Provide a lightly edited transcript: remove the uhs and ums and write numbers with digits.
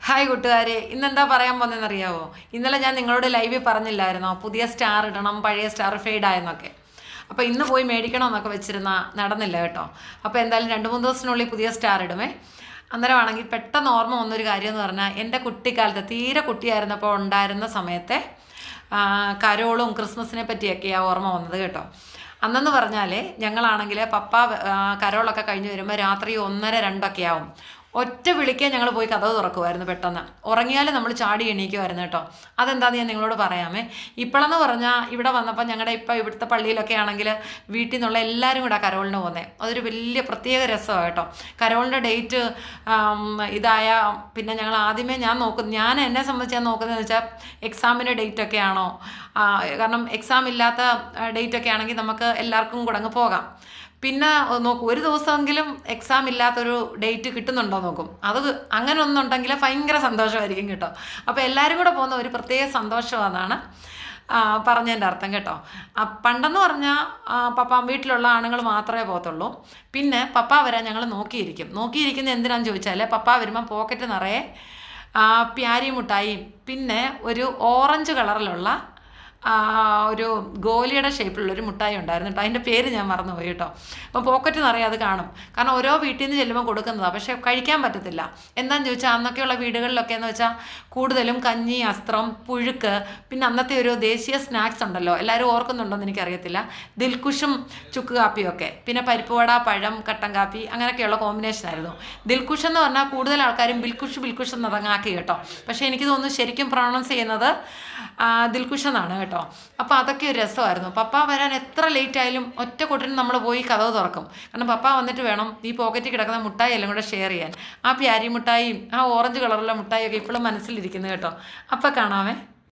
Hi കൂട്ടുകാരെ, ഇന്നെന്താ പറയാൻ പോകുന്നതെന്നറിയാവോ? ഇന്നലെ ഞാൻ നിങ്ങളോട് ലൈവിൽ പറഞ്ഞില്ലായിരുന്നോ പുതിയ സ്റ്റാർ ഇടണം, പഴയ സ്റ്റാർ ഫെയ്ഡ് ആയെന്നൊക്കെ. അപ്പോൾ ഇന്ന് പോയി മേടിക്കണമെന്നൊക്കെ വെച്ചിരുന്ന നടന്നില്ല കേട്ടോ. അപ്പോൾ എന്തായാലും 2-3 ദിവസത്തിനുള്ളിൽ പുതിയ സ്റ്റാർ ഇടുമേ. അന്നേരമാണെങ്കിൽ പെട്ടെന്ന് ഓർമ്മ വന്നൊരു കാര്യം എന്ന് പറഞ്ഞാൽ എൻ്റെ കുട്ടിക്കാലത്ത് തീരെ കുട്ടിയായിരുന്നപ്പോൾ ഉണ്ടായിരുന്ന സമയത്തെ കരോളും ക്രിസ്മസിനെ പറ്റിയൊക്കെയാണ് ഓർമ്മ വന്നത് കേട്ടോ. അന്നെന്ന് പറഞ്ഞാൽ ഞങ്ങളാണെങ്കിൽ പപ്പ കരോളൊക്കെ കഴിഞ്ഞ് വരുമ്പോൾ രാത്രി 1:30-2 ആവും. ഒറ്റ വിളിക്കാൻ ഞങ്ങൾ പോയി കതവ് തുറക്കുമായിരുന്നു. പെട്ടെന്ന് ഉറങ്ങിയാലും നമ്മൾ ചാടി എണീക്കുമായിരുന്നു കേട്ടോ. അതെന്താണെന്ന് ഞാൻ നിങ്ങളോട് പറയാമേ. ഇപ്പോഴെന്ന് പറഞ്ഞാൽ ഇവിടെ വന്നപ്പോൾ ഞങ്ങളുടെ ഇവിടുത്തെ പള്ളിയിലൊക്കെ ആണെങ്കിൽ വീട്ടിൽ നിന്നുള്ള എല്ലാവരും കൂടെ കരോളിന് പോകുന്നത്. അതൊരു വലിയ പ്രത്യേക രസമാണ് കേട്ടോ. കരോളിൻ്റെ ഡേറ്റ് ഇതായ പിന്നെ ഞങ്ങൾ ആദ്യമേ ഞാൻ എന്നെ സംബന്ധിച്ച് ഞാൻ നോക്കുന്നതെന്ന് വെച്ചാൽ എക്സാമിൻ്റെ ഡേറ്റൊക്കെ ആണോ, കാരണം എക്സാം ഇല്ലാത്ത ഡേറ്റൊക്കെ ആണെങ്കിൽ നമുക്ക് എല്ലാവർക്കും കൂടെ അങ്ങ് പോകാം. പിന്നെ നോക്കും, ഒരു ദിവസമെങ്കിലും എക്സാം ഇല്ലാത്തൊരു ഡേറ്റ് കിട്ടുന്നുണ്ടോ നോക്കും. അത് അങ്ങനെ ഒന്നുണ്ടെങ്കിൽ ഭയങ്കര സന്തോഷമായിരിക്കും കേട്ടോ. അപ്പോൾ എല്ലാവരും കൂടെ പോകുന്ന ഒരു പ്രത്യേക സന്തോഷമാണെന്നാണ് പറഞ്ഞതിൻ്റെ അർത്ഥം കേട്ടോ. പണ്ടെന്ന് പറഞ്ഞാൽ പപ്പ വീട്ടിലുള്ള ആണുങ്ങൾ മാത്രമേ പോകത്തുള്ളൂ. പിന്നെ പപ്പ വരാൻ ഞങ്ങൾ നോക്കിയിരിക്കുന്നത് എന്തിനാണെന്ന് ചോദിച്ചാൽ, പപ്പ വരുമ്പം പോക്കറ്റ് നിറയെ പ്യാരി മുട്ടായിയും പിന്നെ ഒരു ഓറഞ്ച് കളറിലുള്ള ഒരു ഗോലിയുടെ ഷേപ്പിലുള്ളൊരു മുട്ടായി ഉണ്ടായിരുന്നു കേട്ടോ. അതിൻ്റെ പേര് ഞാൻ മറന്നുപോയി കേട്ടോ. അപ്പോൾ പോക്കറ്റ് നിറയെ അത് കാണും. കാരണം ഓരോ വീട്ടിൽ നിന്ന് ചെല്ലുമ്പോൾ കൊടുക്കുന്നതാണ്, പക്ഷേ കഴിക്കാൻ പറ്റത്തില്ല. എന്താണെന്ന് ചോദിച്ചാൽ അന്നൊക്കെയുള്ള വീടുകളിലൊക്കെ എന്ന് വെച്ചാൽ കൂടുതലും കഞ്ഞി, അസ്ത്രം, പുഴുക്ക്, പിന്നെ അന്നത്തെ ഒരു ദേശീയ സ്നാക്സ് ഉണ്ടല്ലോ, എല്ലാവരും ഓർക്കുന്നുണ്ടോയെന്ന് എനിക്കറിയത്തില്ല, ദിൽക്കുഷും ചുക്ക് കാപ്പിയും ഒക്കെ, പിന്നെ പരിപ്പുവട, പഴം, കട്ടൻ കാപ്പി, അങ്ങനെയൊക്കെയുള്ള കോമ്പിനേഷനായിരുന്നു. ദിൽക്കുഷ് എന്ന് പറഞ്ഞാൽ കൂടുതൽ ആൾക്കാരും ബിൽക്കുഷ് എന്നതങ്ങാക്കി കേട്ടോ. പക്ഷേ എനിക്ക് തോന്നുന്നു ശരിക്കും പ്രൊണൗൺസ് ചെയ്യുന്നത് ദിൽക്കുഷ് എന്നാണ് കേട്ടോ. അപ്പോൾ അതൊക്കെ ഒരു രസമായിരുന്നു. പപ്പ വരാൻ എത്ര ലേറ്റ് ആയാലും ഒറ്റ കൊട്ടിന് നമ്മൾ പോയി കതവ് തുറക്കും. കാരണം പപ്പ വന്നിട്ട് വേണം ഈ പോക്കറ്റിൽ കിടക്കുന്ന മുട്ടായി എല്ലാം കൂടെ ഷെയർ ചെയ്യാൻ. ആ പ്യാരി മുട്ടായിയും ആ ഓറഞ്ച് കളറുള്ള മുട്ടായിയൊക്കെ ഇപ്പോഴും മനസ്സിലിരിക്കുന്നു കേട്ടോ. അപ്പോൾ കാണാമേ.